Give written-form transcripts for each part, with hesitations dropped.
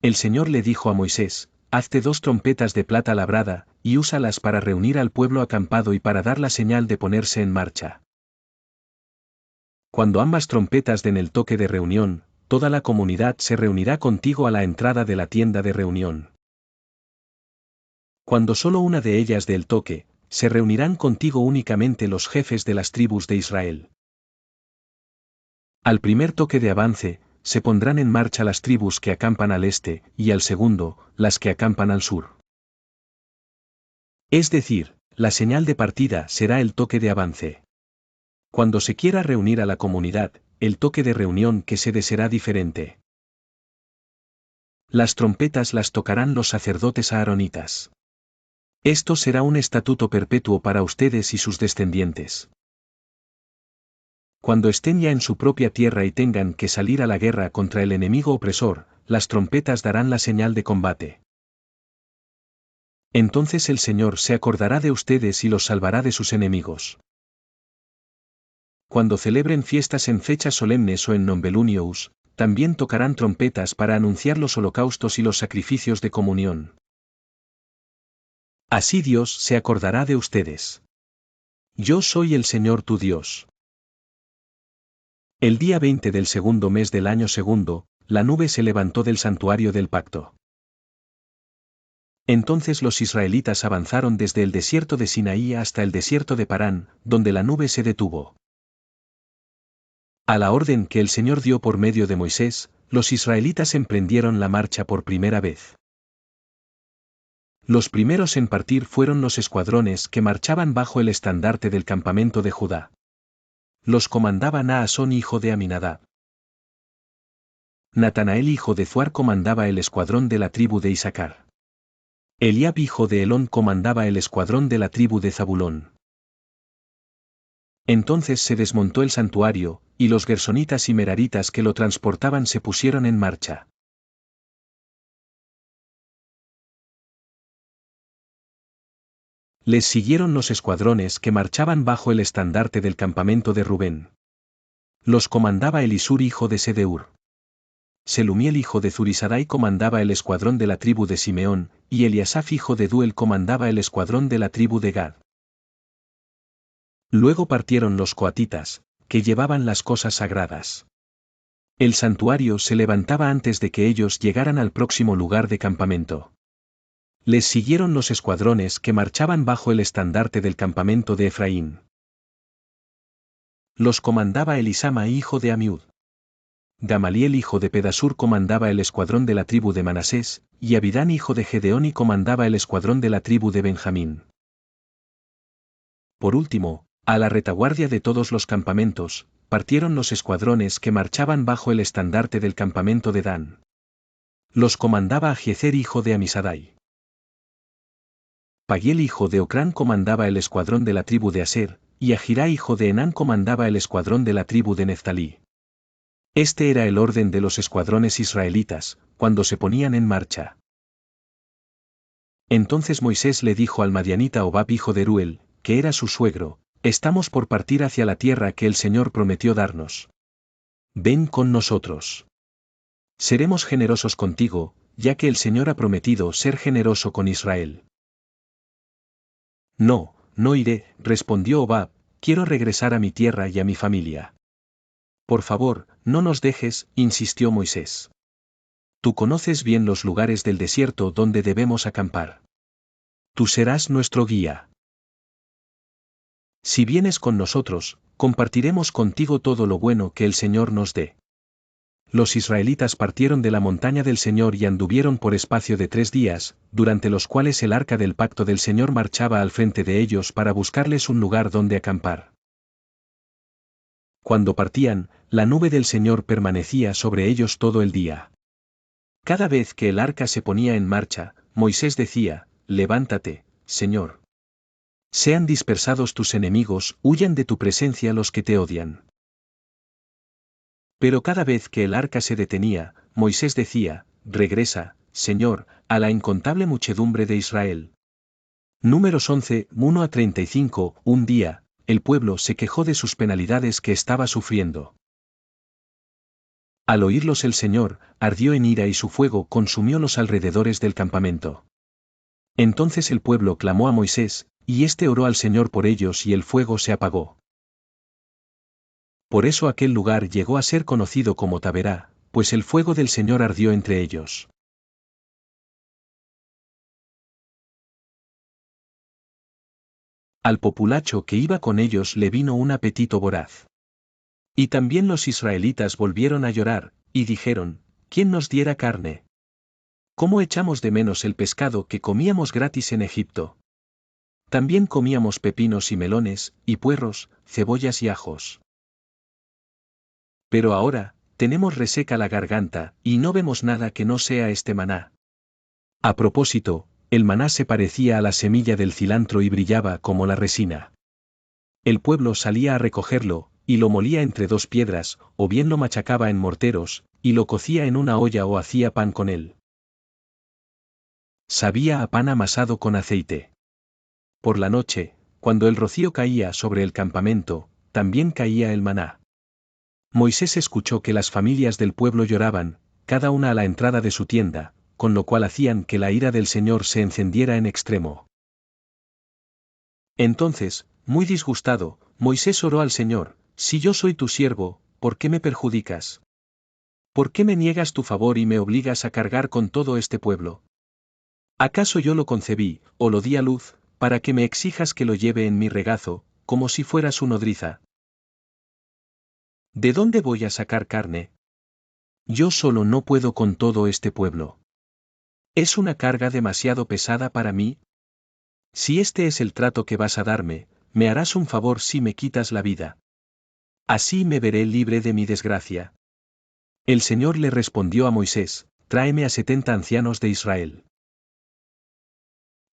El Señor le dijo a Moisés: hazte 2 trompetas de plata labrada, y úsalas para reunir al pueblo acampado y para dar la señal de ponerse en marcha. Cuando ambas trompetas den el toque de reunión, toda la comunidad se reunirá contigo a la entrada de la tienda de reunión. Cuando solo una de ellas dé el toque, se reunirán contigo únicamente los jefes de las tribus de Israel. Al primer toque de avance, se pondrán en marcha las tribus que acampan al este, y al segundo, las que acampan al sur. Es decir, la señal de partida será el toque de avance. Cuando se quiera reunir a la comunidad, el toque de reunión que se dé será diferente. Las trompetas las tocarán los sacerdotes aaronitas. Esto será un estatuto perpetuo para ustedes y sus descendientes. Cuando estén ya en su propia tierra y tengan que salir a la guerra contra el enemigo opresor, las trompetas darán la señal de combate. Entonces el Señor se acordará de ustedes y los salvará de sus enemigos. Cuando celebren fiestas en fechas solemnes o en Nombelunious, también tocarán trompetas para anunciar los holocaustos y los sacrificios de comunión. Así Dios se acordará de ustedes. Yo soy el Señor tu Dios. El día 20 del segundo mes del año segundo, la nube se levantó del santuario del pacto. Entonces los israelitas avanzaron desde el desierto de Sinaí hasta el desierto de Parán, donde la nube se detuvo. A la orden que el Señor dio por medio de Moisés, los israelitas emprendieron la marcha por primera vez. Los primeros en partir fueron los escuadrones que marchaban bajo el estandarte del campamento de Judá. Los comandaba Naasón hijo de Aminadab. Natanael hijo de Zuar comandaba el escuadrón de la tribu de Isaacar. Eliab hijo de Elón comandaba el escuadrón de la tribu de Zabulón. Entonces se desmontó el santuario, y los gersonitas y meraritas que lo transportaban se pusieron en marcha. Les siguieron los escuadrones que marchaban bajo el estandarte del campamento de Rubén. Los comandaba Elisur hijo de Sedeur. Selumiel hijo de Zurisadai comandaba el escuadrón de la tribu de Simeón, y Eliasaf hijo de Duel comandaba el escuadrón de la tribu de Gad. Luego partieron los coatitas, que llevaban las cosas sagradas. El santuario se levantaba antes de que ellos llegaran al próximo lugar de campamento. Les siguieron los escuadrones que marchaban bajo el estandarte del campamento de Efraín. Los comandaba Elisama hijo de Amiud. Gamaliel hijo de Pedasur comandaba el escuadrón de la tribu de Manasés, y Abidán hijo de Gedeoni comandaba el escuadrón de la tribu de Benjamín. Por último, a la retaguardia de todos los campamentos, partieron los escuadrones que marchaban bajo el estandarte del campamento de Dan. Los comandaba Ahiezer hijo de Amisadai. Pagiel hijo de Ocrán comandaba el escuadrón de la tribu de Aser, y Ahirá hijo de Enán comandaba el escuadrón de la tribu de Neftalí. Este era el orden de los escuadrones israelitas, cuando se ponían en marcha. Entonces Moisés le dijo al madianita Hobab hijo de Ruel, que era su suegro: estamos por partir hacia la tierra que el Señor prometió darnos. Ven con nosotros. Seremos generosos contigo, ya que el Señor ha prometido ser generoso con Israel. No, no iré, respondió Hobab, quiero regresar a mi tierra y a mi familia. Por favor, no nos dejes, insistió Moisés. Tú conoces bien los lugares del desierto donde debemos acampar. Tú serás nuestro guía. Si vienes con nosotros, compartiremos contigo todo lo bueno que el Señor nos dé. Los israelitas partieron de la montaña del Señor y anduvieron por espacio de 3 días, durante los cuales el arca del pacto del Señor marchaba al frente de ellos para buscarles un lugar donde acampar. Cuando partían, la nube del Señor permanecía sobre ellos todo el día. Cada vez que el arca se ponía en marcha, Moisés decía: levántate, Señor. Sean dispersados tus enemigos, huyan de tu presencia los que te odian. Pero cada vez que el arca se detenía, Moisés decía: regresa, Señor, a la incontable muchedumbre de Israel. Números 11, 1-35. Un día, el pueblo se quejó de sus penalidades que estaba sufriendo. Al oírlos el Señor, ardió en ira y su fuego consumió los alrededores del campamento. Entonces el pueblo clamó a Moisés, y éste oró al Señor por ellos y el fuego se apagó. Por eso aquel lugar llegó a ser conocido como Taberá, pues el fuego del Señor ardió entre ellos. Al populacho que iba con ellos le vino un apetito voraz. Y también los israelitas volvieron a llorar, y dijeron, ¿quién nos diera carne? ¿Cómo echamos de menos el pescado que comíamos gratis en Egipto? También comíamos pepinos y melones, y puerros, cebollas y ajos. Pero ahora, tenemos reseca la garganta, y no vemos nada que no sea este maná. A propósito, el maná se parecía a la semilla del cilantro y brillaba como la resina. El pueblo salía a recogerlo, y lo molía entre dos piedras, o bien lo machacaba en morteros, y lo cocía en una olla o hacía pan con él. Sabía a pan amasado con aceite. Por la noche, cuando el rocío caía sobre el campamento, también caía el maná. Moisés escuchó que las familias del pueblo lloraban, cada una a la entrada de su tienda, con lo cual hacían que la ira del Señor se encendiera en extremo. Entonces, muy disgustado, Moisés oró al Señor, si yo soy tu siervo, ¿por qué me perjudicas? ¿Por qué me niegas tu favor y me obligas a cargar con todo este pueblo? ¿Acaso yo lo concebí, o lo di a luz, para que me exijas que lo lleve en mi regazo, como si fuera su nodriza? ¿De dónde voy a sacar carne? Yo solo no puedo con todo este pueblo. ¿Es una carga demasiado pesada para mí? Si este es el trato que vas a darme, me harás un favor si me quitas la vida. Así me veré libre de mi desgracia. El Señor le respondió a Moisés, tráeme a 70 ancianos de Israel.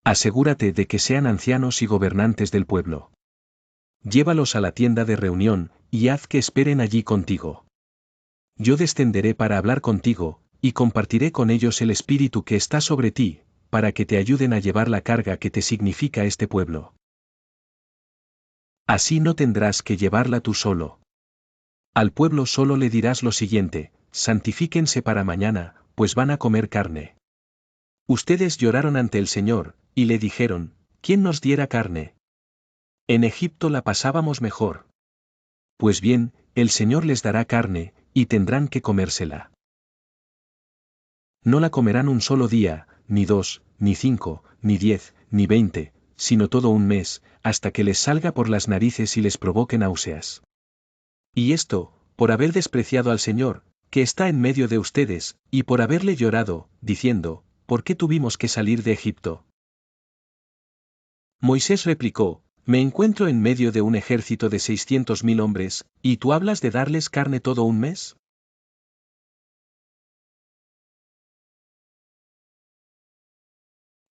Asegúrate de que sean ancianos y gobernantes del pueblo. Llévalos a la tienda de reunión, y haz que esperen allí contigo. Yo descenderé para hablar contigo, y compartiré con ellos el espíritu que está sobre ti, para que te ayuden a llevar la carga que te significa este pueblo. Así no tendrás que llevarla tú solo. Al pueblo solo le dirás lo siguiente, santifíquense para mañana, pues van a comer carne. Ustedes lloraron ante el Señor, y le dijeron, ¿quién nos diera carne? En Egipto la pasábamos mejor. Pues bien, el Señor les dará carne, y tendrán que comérsela. No la comerán un solo día, ni 2, ni 5, ni 10, ni 20, sino todo un mes, hasta que les salga por las narices y les provoque náuseas. Y esto, por haber despreciado al Señor, que está en medio de ustedes, y por haberle llorado, diciendo, ¿por qué tuvimos que salir de Egipto? Moisés replicó, me encuentro en medio de un ejército de 600.000 hombres, ¿y tú hablas de darles carne todo un mes?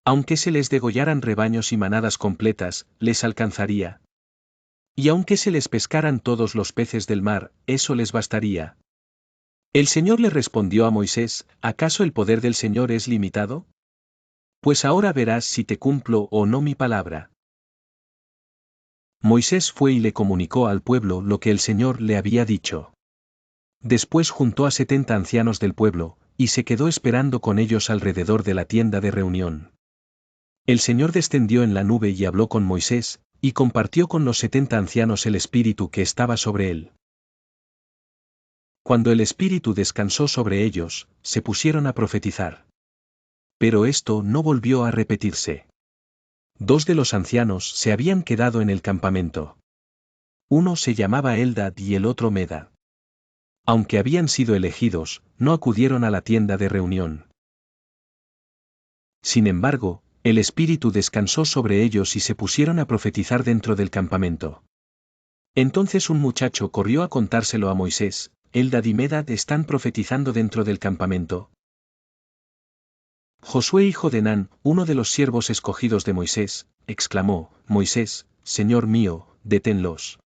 Aunque se les degollaran rebaños y manadas completas, les alcanzaría. Y aunque se les pescaran todos los peces del mar, eso les bastaría. El Señor le respondió a Moisés, ¿acaso el poder del Señor es limitado? Pues ahora verás si te cumplo o no mi palabra. Moisés fue y le comunicó al pueblo lo que el Señor le había dicho. Después juntó a 70 ancianos del pueblo, y se quedó esperando con ellos alrededor de la tienda de reunión. El Señor descendió en la nube y habló con Moisés, y compartió con los 70 ancianos el espíritu que estaba sobre él. Cuando el espíritu descansó sobre ellos, se pusieron a profetizar. Pero esto no volvió a repetirse. 2 de los ancianos se habían quedado en el campamento. Uno se llamaba Eldad y el otro Medad. Aunque habían sido elegidos, no acudieron a la tienda de reunión. Sin embargo, el espíritu descansó sobre ellos y se pusieron a profetizar dentro del campamento. Entonces un muchacho corrió a contárselo a Moisés, Eldad y Medad están profetizando dentro del campamento. Josué hijo de Nun, uno de los siervos escogidos de Moisés, exclamó, Moisés, Señor mío, deténlos.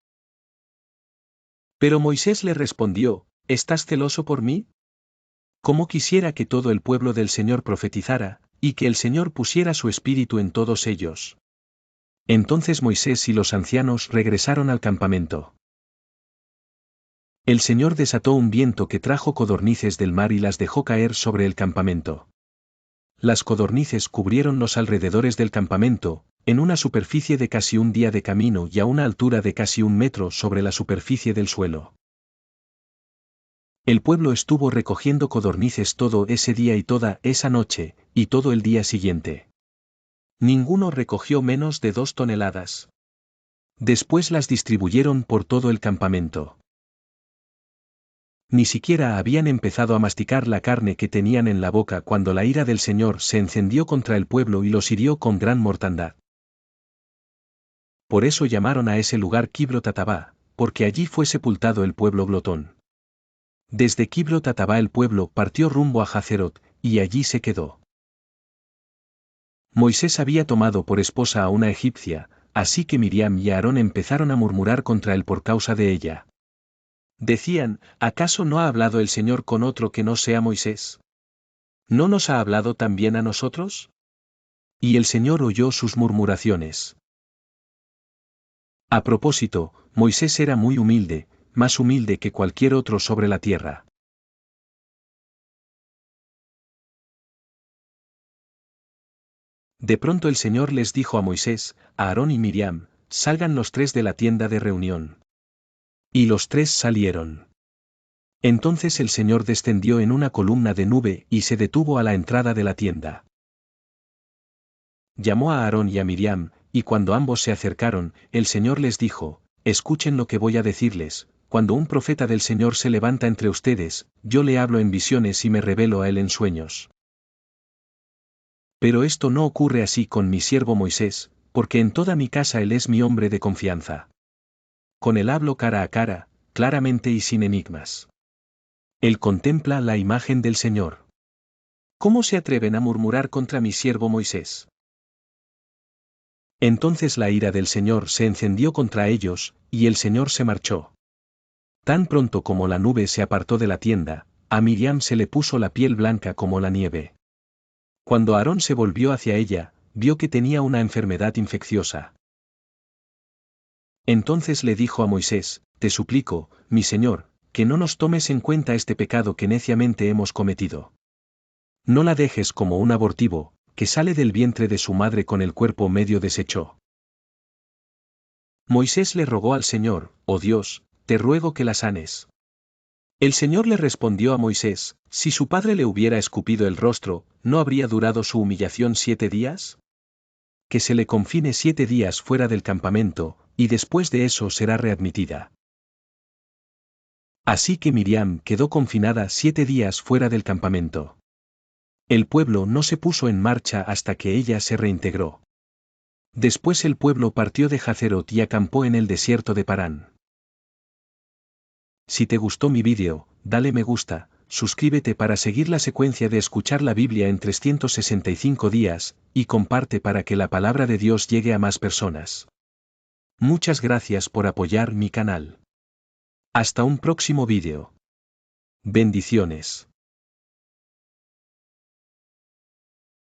Pero Moisés le respondió, ¿estás celoso por mí? ¿Cómo quisiera que todo el pueblo del Señor profetizara, y que el Señor pusiera su espíritu en todos ellos? Entonces Moisés y los ancianos regresaron al campamento. El Señor desató un viento que trajo codornices del mar y las dejó caer sobre el campamento. Las codornices cubrieron los alrededores del campamento, en una superficie de casi un día de camino y a una altura de casi 1 metro sobre la superficie del suelo. El pueblo estuvo recogiendo codornices todo ese día y toda esa noche, y todo el día siguiente. Ninguno recogió menos de 2 toneladas. Después las distribuyeron por todo el campamento. Ni siquiera habían empezado a masticar la carne que tenían en la boca cuando la ira del Señor se encendió contra el pueblo y los hirió con gran mortandad. Por eso llamaron a ese lugar Kibrot Hatabá, porque allí fue sepultado el pueblo glotón. Desde Kibrot Hatabá el pueblo partió rumbo a Hazerot, y allí se quedó. Moisés había tomado por esposa a una egipcia, así que Miriam y Aarón empezaron a murmurar contra él por causa de ella. Decían, ¿acaso no ha hablado el Señor con otro que no sea Moisés? ¿No nos ha hablado también a nosotros? Y el Señor oyó sus murmuraciones. A propósito, Moisés era muy humilde, más humilde que cualquier otro sobre la tierra. De pronto el Señor les dijo a Moisés, a Aarón y Miriam, salgan los 3 de la tienda de reunión. Y los 3 salieron. Entonces el Señor descendió en una columna de nube y se detuvo a la entrada de la tienda. Llamó a Aarón y a Miriam, y cuando ambos se acercaron, el Señor les dijo, escuchen lo que voy a decirles, cuando un profeta del Señor se levanta entre ustedes, yo le hablo en visiones y me revelo a él en sueños. Pero esto no ocurre así con mi siervo Moisés, porque en toda mi casa él es mi hombre de confianza. Con él hablo cara a cara, claramente y sin enigmas. Él contempla la imagen del Señor. ¿Cómo se atreven a murmurar contra mi siervo Moisés? Entonces la ira del Señor se encendió contra ellos, y el Señor se marchó. Tan pronto como la nube se apartó de la tienda, a Miriam se le puso la piel blanca como la nieve. Cuando Aarón se volvió hacia ella, vio que tenía una enfermedad infecciosa. Entonces le dijo a Moisés, te suplico, mi señor, que no nos tomes en cuenta este pecado que neciamente hemos cometido. No la dejes como un abortivo, que sale del vientre de su madre con el cuerpo medio deshecho. Moisés le rogó al Señor, oh Dios, te ruego que la sanes. El Señor le respondió a Moisés, si su padre le hubiera escupido el rostro, ¿no habría durado su humillación 7 días? Que se le confine 7 días fuera del campamento, y después de eso será readmitida. Así que Miriam quedó confinada 7 días fuera del campamento. El pueblo no se puso en marcha hasta que ella se reintegró. Después el pueblo partió de Hazerot y acampó en el desierto de Parán. Si te gustó mi vídeo, dale me gusta, suscríbete para seguir la secuencia de escuchar la Biblia en 365 días, y comparte para que la palabra de Dios llegue a más personas. Muchas gracias por apoyar mi canal. Hasta un próximo vídeo. Bendiciones.